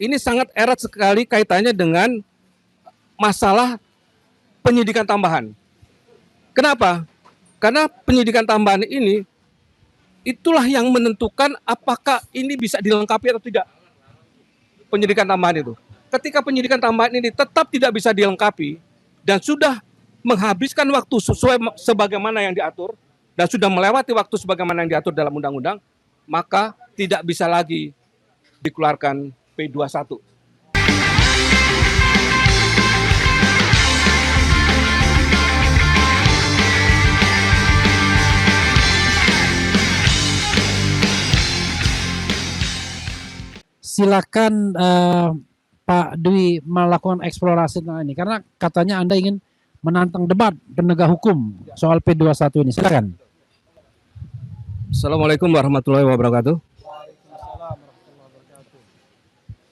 ini sangat erat sekali kaitannya dengan masalah penyidikan tambahan. Kenapa? Karena penyidikan tambahan ini itulah yang menentukan apakah ini bisa dilengkapi atau tidak. Penyidikan tambahan itu. Ketika penyidikan tambahan ini tetap tidak bisa dilengkapi dan sudah menghabiskan waktu sesuai sebagaimana yang diatur dan sudah melewati waktu sebagaimana yang diatur dalam undang-undang, maka tidak bisa lagi dikeluarkan P21. Silakan Pak Dwi melakukan eksplorasi tentang ini, karena katanya Anda ingin menantang debat penegak hukum soal P21 ini. Silakan. Assalamualaikum warahmatullahi wabarakatuh.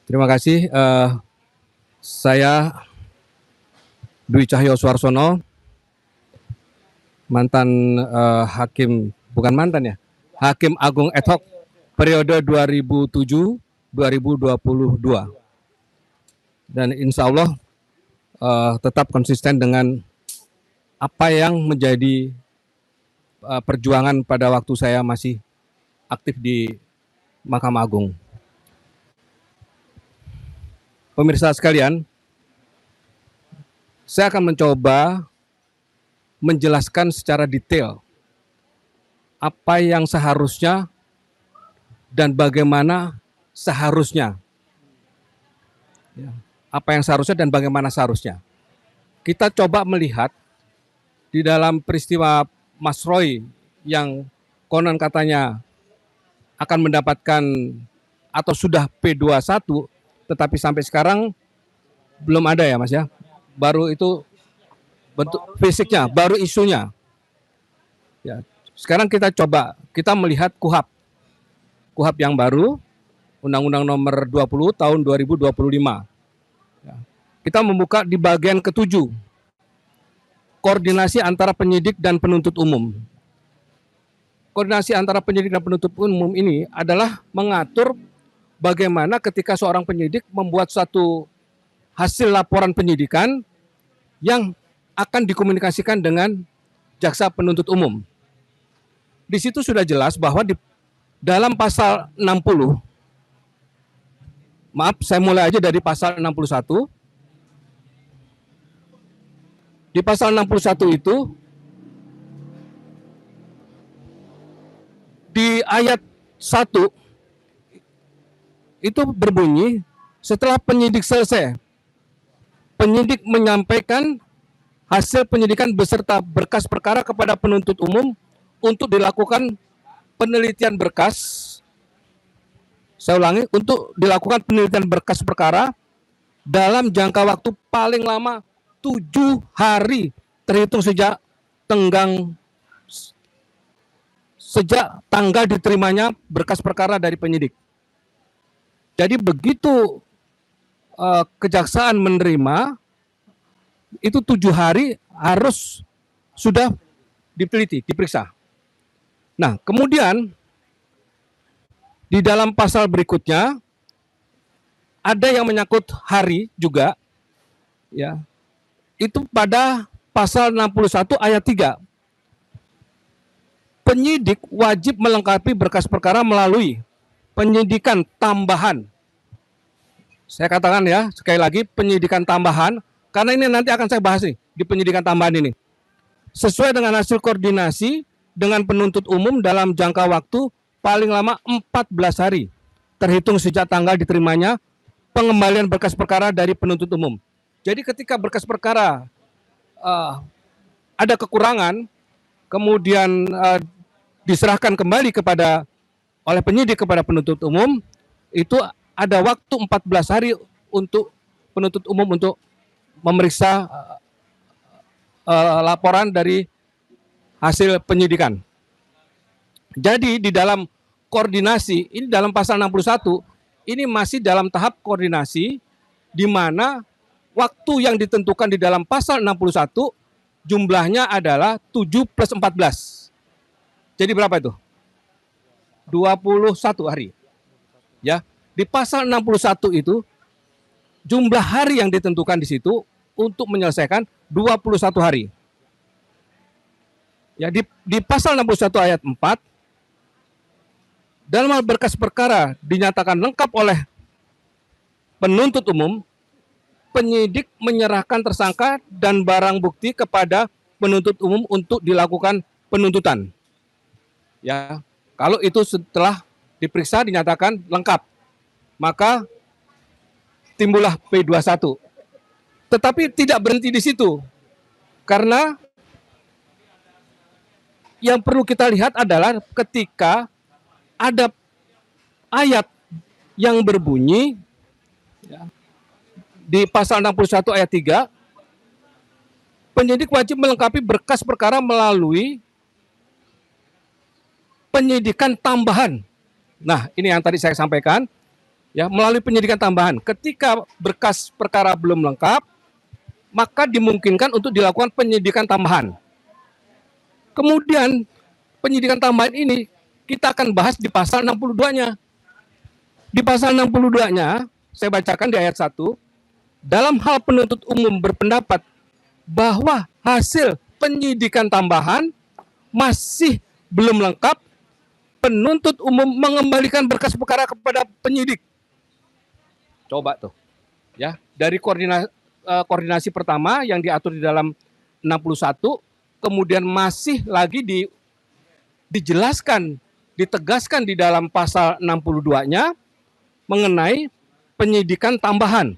Terima kasih. Saya Dwi Cahyo Suarsono, mantan hakim, bukan mantan ya, Hakim Agung ad hoc periode 2007-2022. Dan insya Allah tetap konsisten dengan apa yang menjadi perjuangan pada waktu saya masih aktif di Mahkamah Agung. Pemirsa sekalian, saya akan mencoba menjelaskan secara detail apa yang seharusnya dan bagaimana seharusnya. Apa yang seharusnya dan bagaimana seharusnya. Kita coba melihat di dalam peristiwa Mas Roy yang konon katanya akan mendapatkan atau sudah P21, tetapi sampai sekarang belum ada ya Mas ya. Baru itu bentuk fisiknya, baru isunya. Ya, sekarang kita melihat KUHAP. KUHAP yang baru, Undang-Undang Nomor 20 tahun 2025. Ya. Kita membuka di bagian ke-7. Koordinasi antara penyidik dan penuntut umum. Koordinasi antara penyidik dan penuntut umum ini adalah mengatur bagaimana ketika seorang penyidik membuat satu hasil laporan penyidikan yang akan dikomunikasikan dengan jaksa penuntut umum. Di situ sudah jelas bahwa di dalam pasal 60, maaf, saya mulai aja dari pasal 61. Di pasal 61 itu, di ayat 1, itu berbunyi, setelah penyidik selesai, penyidik menyampaikan hasil penyidikan beserta berkas perkara kepada penuntut umum untuk dilakukan penelitian berkas. Saya ulangi, untuk dilakukan penelitian berkas perkara dalam jangka waktu paling lama 7 hari terhitung sejak tanggal diterimanya berkas perkara dari penyidik. Jadi begitu kejaksaan menerima, itu 7 hari harus sudah diteliti, diperiksa. Nah, kemudian di dalam pasal berikutnya ada yang menyangkut hari juga, ya. Itu pada pasal 61 ayat 3. Penyidik wajib melengkapi berkas perkara melalui penyidikan tambahan. Saya katakan ya, sekali lagi penyidikan tambahan, karena ini nanti akan saya bahas nih di penyidikan tambahan ini. Sesuai dengan hasil koordinasi dengan penuntut umum dalam jangka waktu paling lama 14 hari terhitung sejak tanggal diterimanya pengembalian berkas perkara dari penuntut umum. Jadi ketika berkas perkara ada kekurangan, kemudian diserahkan kembali oleh penyidik kepada penuntut umum, itu ada waktu 14 hari untuk penuntut umum untuk memeriksa laporan dari hasil penyidikan. Jadi di dalam koordinasi, ini dalam pasal 61, ini masih dalam tahap koordinasi, di mana waktu yang ditentukan di dalam pasal 61 jumlahnya adalah 7 plus 14. Jadi berapa itu? 21 hari. Ya, di pasal 61 itu jumlah hari yang ditentukan di situ untuk menyelesaikan 21 hari. Ya, di pasal 61 ayat 4, dalam hal berkas perkara dinyatakan lengkap oleh penuntut umum, penyidik menyerahkan tersangka dan barang bukti kepada penuntut umum untuk dilakukan penuntutan. Ya, kalau itu setelah diperiksa dinyatakan lengkap, maka timbullah P21. Tetapi tidak berhenti di situ, karena yang perlu kita lihat adalah ketika ada ayat yang berbunyi ya, di pasal 61 ayat 3, penyidik wajib melengkapi berkas perkara melalui penyidikan tambahan. Nah, ini yang tadi saya sampaikan, ya, melalui penyidikan tambahan. Ketika berkas perkara belum lengkap, maka dimungkinkan untuk dilakukan penyidikan tambahan. Kemudian penyidikan tambahan ini kita akan bahas di pasal 62-nya. Di pasal 62-nya, saya bacakan di ayat 1, dalam hal penuntut umum berpendapat bahwa hasil penyidikan tambahan masih belum lengkap, penuntut umum mengembalikan berkas perkara kepada penyidik. Coba tuh, ya, dari koordinasi pertama yang diatur di dalam 61, kemudian masih lagi dijelaskan, ditegaskan di dalam pasal 62-nya mengenai penyidikan tambahan.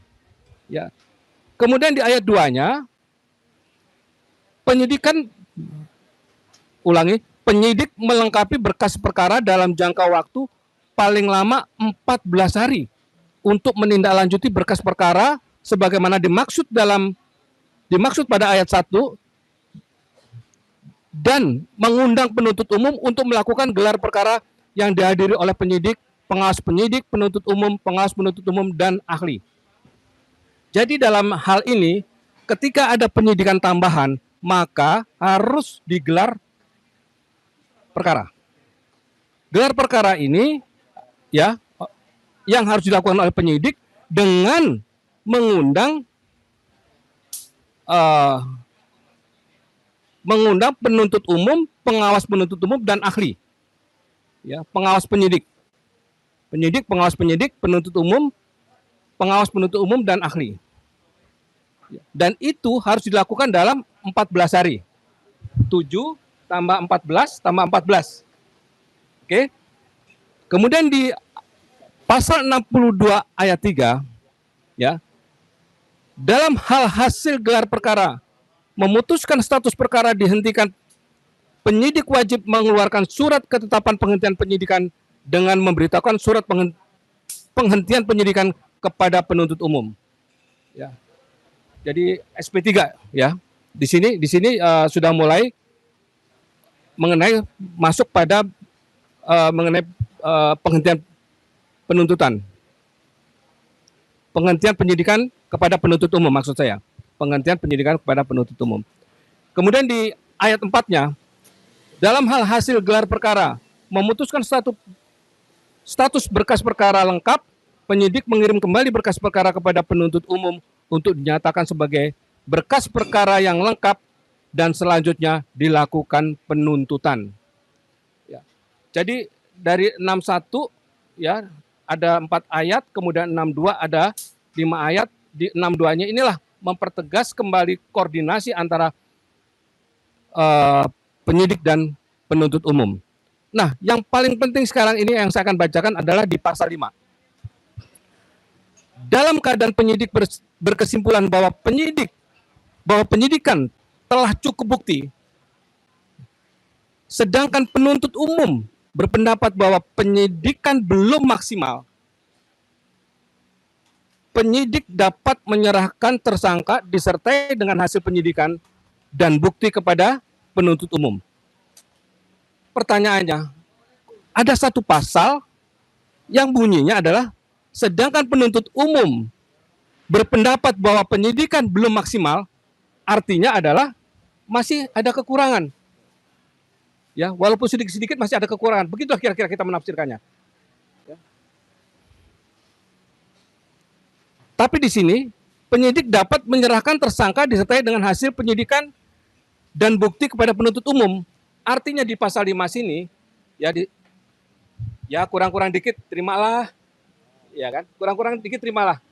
Ya. Kemudian di ayat 2-nya, penyidik melengkapi berkas perkara dalam jangka waktu paling lama 14 hari untuk menindaklanjuti berkas perkara sebagaimana dimaksud pada ayat 1 dan mengundang penuntut umum untuk melakukan gelar perkara yang dihadiri oleh penyidik, penyidik, penuntut umum, pengawas penuntut umum, dan ahli. Jadi dalam hal ini, ketika ada penyidikan tambahan, maka harus digelar perkara. Gelar perkara ini, ya, yang harus dilakukan oleh penyidik dengan mengundang penuntut umum, pengawas penuntut umum, dan ahli. Ya, pengawas penyidik, pengawas penyidik, penuntut umum, pengawas penuntut umum, dan ahli. Dan itu harus dilakukan dalam 14 hari. 7 tambah 14 tambah 14. Oke. Kemudian di pasal 62 ayat 3, ya, dalam hal hasil gelar perkara memutuskan status perkara dihentikan, penyidik wajib mengeluarkan surat ketetapan penghentian penyidikan dengan memberitahukan surat penghentian penyidikan kepada penuntut umum. Ya. Jadi SP3, ya. Di sini sudah mulai mengenai masuk pada mengenai penghentian penuntutan. Penghentian penyidikan kepada penuntut umum, maksud saya. Penghentian penyidikan kepada penuntut umum. Kemudian di ayat 4-nya, dalam hal hasil gelar perkara memutuskan status berkas perkara lengkap, penyidik mengirim kembali berkas perkara kepada penuntut umum untuk dinyatakan sebagai berkas perkara yang lengkap dan selanjutnya dilakukan penuntutan. Ya. Jadi dari 61, ya, ada 4 ayat, kemudian 62 ada 5 ayat. Di 62-nya inilah mempertegas kembali koordinasi antara penyidik dan penuntut umum. Nah, yang paling penting sekarang ini yang saya akan bacakan adalah di pasal 5. Dalam keadaan penyidik berkesimpulan bahwa penyidikan telah cukup bukti, sedangkan penuntut umum berpendapat bahwa penyidikan belum maksimal, penyidik dapat menyerahkan tersangka disertai dengan hasil penyidikan dan bukti kepada penuntut umum. Pertanyaannya, ada satu pasal yang bunyinya adalah sedangkan penuntut umum berpendapat bahwa penyidikan belum maksimal, artinya adalah masih ada kekurangan. Ya, walaupun sedikit-sedikit masih ada kekurangan. Begitulah kira-kira kita menafsirkannya. Ya. Tapi di sini penyidik dapat menyerahkan tersangka disertai dengan hasil penyidikan dan bukti kepada penuntut umum. Artinya di pasal 5 sini ya kurang-kurang dikit terimalah, ya kan? Kurang-kurang dikit terimalah.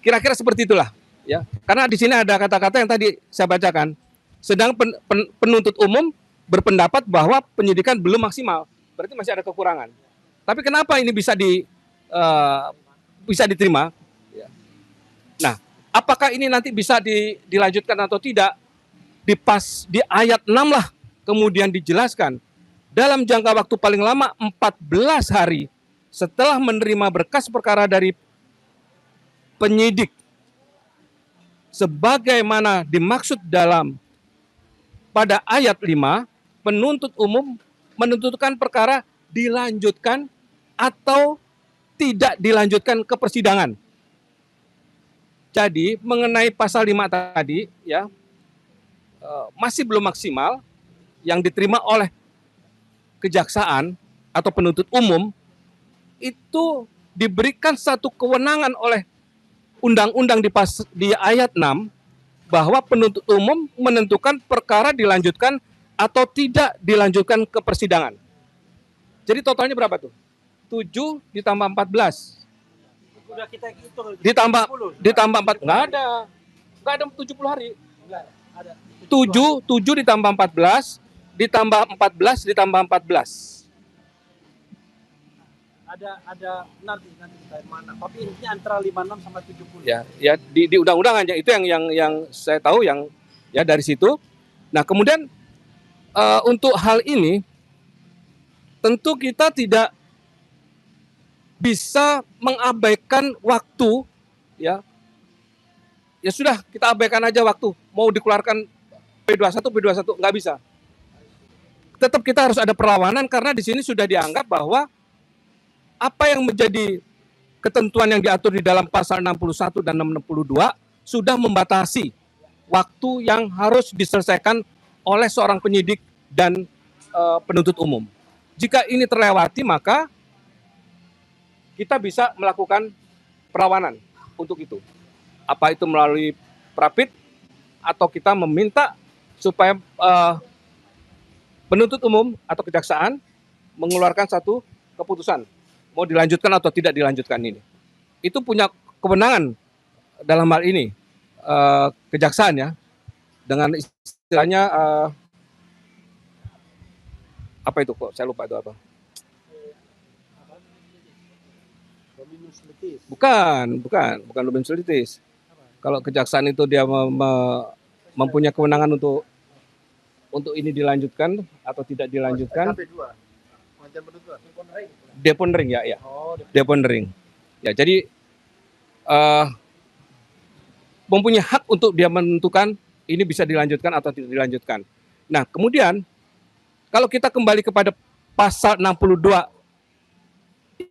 Kira-kira seperti itulah, ya. Karena di sini ada kata-kata yang tadi saya bacakan. Sedang penuntut umum berpendapat bahwa penyidikan belum maksimal, berarti masih ada kekurangan. Tapi kenapa ini bisa diterima? Nah, apakah ini nanti bisa dilanjutkan atau tidak? Di ayat 6 lah kemudian dijelaskan. Dalam jangka waktu paling lama 14 hari setelah menerima berkas perkara dari penyidik sebagaimana dimaksud pada ayat 5, penuntut umum menentukan perkara dilanjutkan atau tidak dilanjutkan ke persidangan. Jadi mengenai pasal 5 tadi ya masih belum maksimal yang diterima oleh kejaksaan atau penuntut umum itu diberikan satu kewenangan oleh undang-undang di ayat 6 bahwa penuntut umum menentukan perkara dilanjutkan atau tidak dilanjutkan ke persidangan. Jadi totalnya berapa tuh? 7 ditambah 14. Udah kita hitung. Ditambah 4, nggak ada 70 hari. Ada 7 ditambah 14 ditambah 14 ditambah 14. Ada nanti kita mana. Tapi intinya antara 56 sama 70. Ya di undang-undang aja itu yang saya tahu yang ya dari situ. Nah, kemudian untuk hal ini tentu kita tidak bisa mengabaikan waktu, ya sudah kita abaikan aja waktu. Mau dikeluarkan P21 nggak bisa. Tetap kita harus ada perlawanan karena di sini sudah dianggap bahwa apa yang menjadi ketentuan yang diatur di dalam pasal 61 dan 62 sudah membatasi waktu yang harus diselesaikan oleh seorang penyidik dan penuntut umum. Jika ini terlewati maka kita bisa melakukan perlawanan untuk itu. Apa itu melalui prapit atau kita meminta supaya penuntut umum atau kejaksaan mengeluarkan satu keputusan mau dilanjutkan atau tidak dilanjutkan ini. Itu punya kewenangan dalam hal ini kejaksaan ya, dengan istilahnya apa itu kok saya lupa itu apa. Bukan dominus litis. Kalau kejaksaan itu dia mempunyai kewenangan untuk ini dilanjutkan atau tidak dilanjutkan. Deponering ya. Deponering. Ya, jadi mempunyai hak untuk dia menentukan ini bisa dilanjutkan atau tidak dilanjutkan. Nah, kemudian kalau kita kembali kepada pasal 62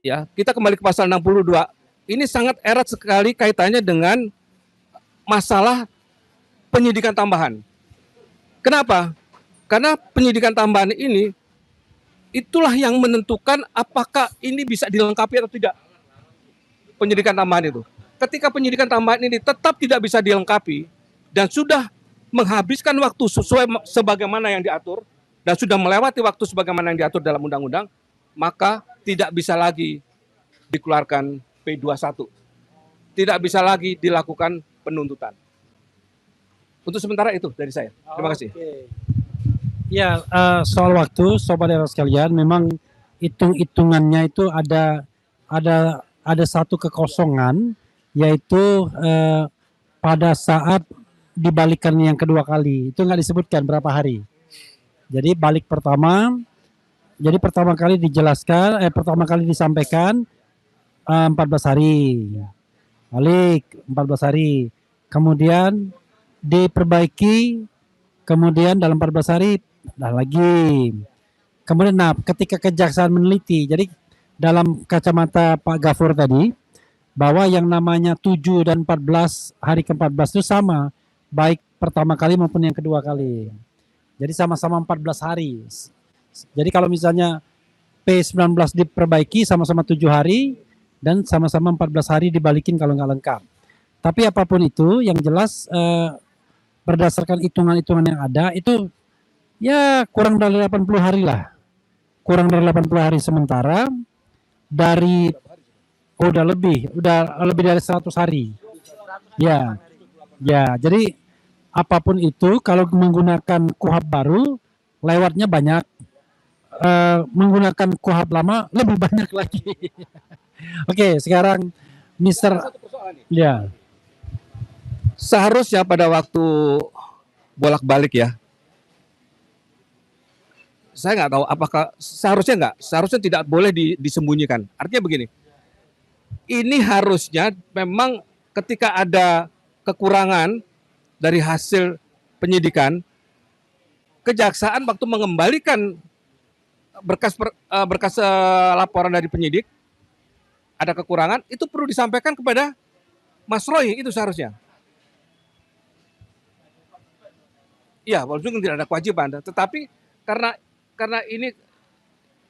ya, kita kembali ke pasal 62. Ini sangat erat sekali kaitannya dengan masalah penyidikan tambahan. Kenapa? Karena penyidikan tambahan ini itulah yang menentukan apakah ini bisa dilengkapi atau tidak. Penyidikan tambahan itu. Ketika penyidikan tambahan ini tetap tidak bisa dilengkapi dan sudah menghabiskan waktu sesuai sebagaimana yang diatur dan sudah melewati waktu sebagaimana yang diatur dalam undang-undang, maka tidak bisa lagi dikeluarkan P21. Tidak bisa lagi dilakukan penuntutan. Untuk sementara itu dari saya. Terima kasih. Ya, soal waktu, sobat era sekalian, memang hitung-hitungannya itu ada satu kekosongan, yaitu pada saat dibalikan yang kedua kali. Itu nggak disebutkan berapa hari. Jadi balik pertama, jadi pertama kali dijelaskan, pertama kali disampaikan 14 hari, balik 14 hari, kemudian diperbaiki, kemudian dalam 14 hari, dah lagi. Kemudian, nah, ketika kejaksaan meneliti, jadi dalam kacamata Pak Gafur tadi, bahwa yang namanya 7 dan 14, hari ke-14 itu sama, baik pertama kali maupun yang kedua kali. Jadi sama-sama 14 hari. Jadi kalau misalnya P19 diperbaiki sama-sama 7 hari, dan sama-sama 14 hari dibalikin kalau nggak lengkap. Tapi apapun itu, yang jelas berdasarkan hitungan-hitungan yang ada itu ya kurang dari 80 hari lah. Kurang dari 80 hari sementara dari udah lebih dari 100 hari. Ya, ya. Jadi apapun itu kalau menggunakan KUHP baru lewatnya banyak. Menggunakan KUHP lama lebih banyak lagi. Oke, sekarang Mister ya. Seharusnya pada waktu bolak-balik ya, saya nggak tahu apakah seharusnya tidak boleh disembunyikan. Artinya begini, ini harusnya memang ketika ada kekurangan dari hasil penyidikan, kejaksaan waktu mengembalikan berkas laporan dari penyidik ada kekurangan, itu perlu disampaikan kepada Mas Roy, itu seharusnya. Iya, walaupun tidak ada kewajiban, tetapi karena ini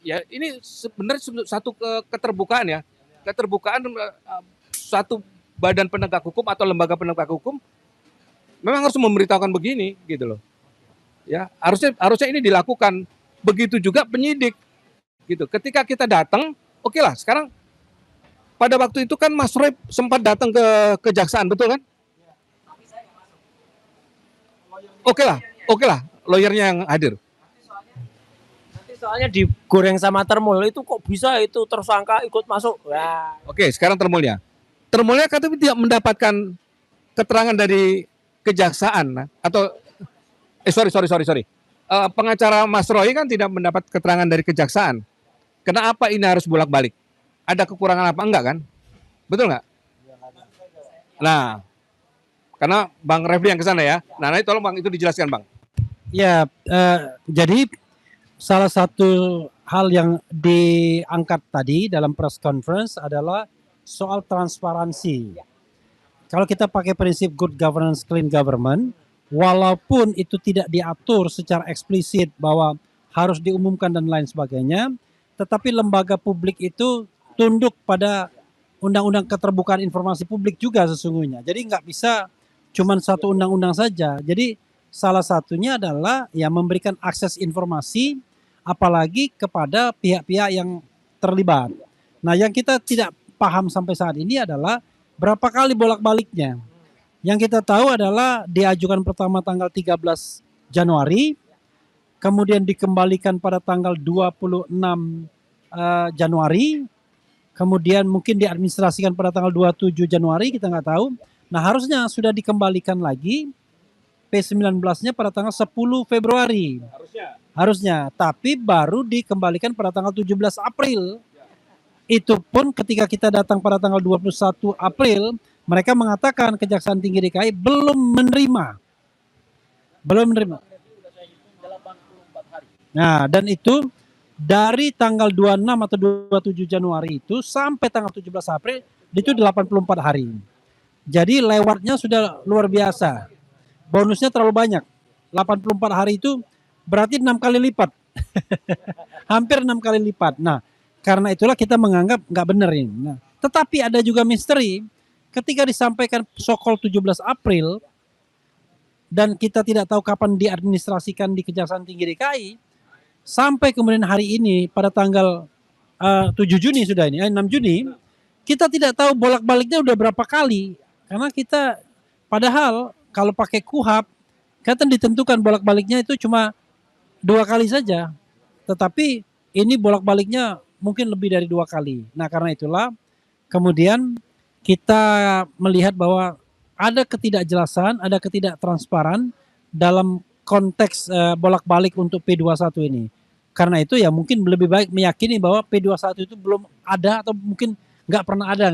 ya ini sebenarnya satu keterbukaan ya, keterbukaan satu badan penegak hukum atau lembaga penegak hukum memang harus memberitahukan begini gitu loh. Ya, harusnya ini dilakukan. Begitu juga penyidik gitu. Ketika kita datang, oke lah, sekarang pada waktu itu kan Mas Roy sempat datang ke kejaksaan, betul kan? Oke lah, lawyernya yang hadir. Nanti soalnya digoreng sama termul itu kok bisa itu tersangka ikut masuk. Wah. Oke, sekarang termulnya. Termulnya katanya tidak mendapatkan keterangan dari kejaksaan atau sorry. Pengacara Mas Roy kan tidak mendapat keterangan dari kejaksaan. Kenapa ini harus bolak-balik? Ada kekurangan apa enggak kan? Betul nggak? Nah, karena Bang Refli yang ke sana ya. Nah, nanti tolong Bang itu dijelaskan Bang. Ya, jadi salah satu hal yang diangkat tadi dalam press conference adalah soal transparansi. Kalau kita pakai prinsip good governance, clean government, walaupun itu tidak diatur secara eksplisit bahwa harus diumumkan dan lain sebagainya, tetapi lembaga publik itu tunduk pada undang-undang keterbukaan informasi publik juga sesungguhnya. Jadi nggak bisa cuma satu undang-undang saja. Jadi salah satunya adalah ya memberikan akses informasi apalagi kepada pihak-pihak yang terlibat. Nah, yang kita tidak paham sampai saat ini adalah berapa kali bolak-baliknya. Yang kita tahu adalah diajukan pertama tanggal 13 Januari, kemudian dikembalikan pada tanggal 26 Januari, kemudian mungkin diadministrasikan pada tanggal 27 Januari, kita nggak tahu. Nah, harusnya sudah dikembalikan lagi P19-nya pada tanggal 10 Februari. Harusnya, tapi baru dikembalikan pada tanggal 17 April. Itu pun ketika kita datang pada tanggal 21 April, mereka mengatakan Kejaksaan Tinggi DKI belum menerima. Nah, dan itu dari tanggal 26 atau 27 Januari itu sampai tanggal 17 April itu 84 hari. Jadi lewatnya sudah luar biasa. Bonusnya terlalu banyak. 84 hari itu berarti 6 kali lipat. Hampir 6 kali lipat. Nah, karena itulah kita menganggap nggak benar ini. Nah, tetapi ada juga misteri ketika disampaikan sokol 17 April dan kita tidak tahu kapan diadministrasikan di Kejaksaan Tinggi DKI sampai kemudian hari ini pada tanggal 7 Juni sudah ini, 6 Juni, kita tidak tahu bolak-baliknya udah berapa kali. Karena kita padahal kalau pakai KUHP kan ditentukan bolak-baliknya itu cuma 2 kali saja. Tetapi ini bolak-baliknya mungkin lebih dari 2 kali. Nah, karena itulah kemudian kita melihat bahwa ada ketidakjelasan, ada ketidaktransparan dalam konteks bolak-balik untuk P21 ini. Karena itu ya mungkin lebih baik meyakini bahwa P21 itu belum ada atau mungkin nggak pernah ada.